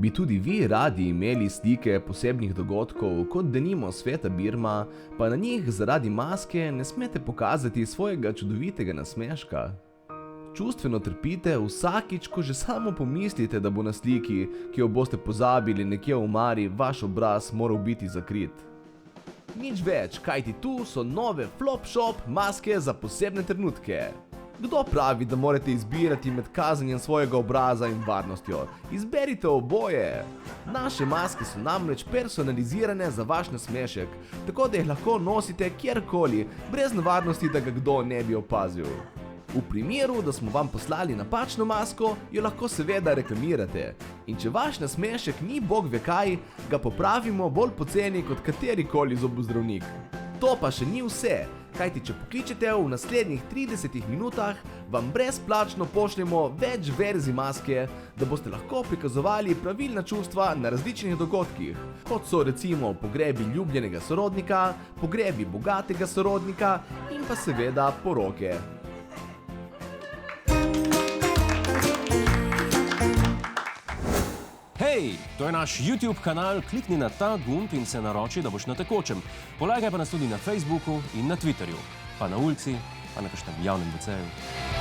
Bi tudi vi radi imeli slike posebnih dogodkov, kot denimo Sveta Birma, pa na njih zaradi maske ne smete pokazati svojega čudovitega nasmeška? Čustveno trpite vsakič, ko že samo pomislite, da bo na sliki, ki jo boste pozabili nekje v omari, vaš obraz moral biti zakrit. Nič več, kajti tu so nove Flop-Shop maske za posebne trenutke. Kdo pravi, da morate izbirati med kazanjem svojega obraza in varnostjo? Izberite oboje! Naše maske so namreč personalizirane za vaš nasmešek, tako da jih lahko nosite kjerkoli, brez nevarnosti, da ga kdo ne bi opazil. V primeru, da smo vam poslali napačno masko, jo lahko seveda reklamirate. In če vaš nasmešek ni bog ve kaj, ga popravimo bolj poceni kot katerikoli zobozdravnik. To pa še ni vse, kajti če pokličete v naslednjih 30 minutah, vam brezplačno pošljemo več verzij maske, da boste lahko prikazovali pravilna čustva na različnih dogodkih, kot so recimo pogrebi ljubljenega sorodnika, pogrebi bogatega sorodnika in pa seveda poroke. Hej, to je naš YouTube kanal, klikni na ta gumb in se naroči, da boš na tekočem. Polajkaj pa nas tudi na Facebooku in na Twitterju, pa na ulici, pa na kakšnem javnem WC-ju.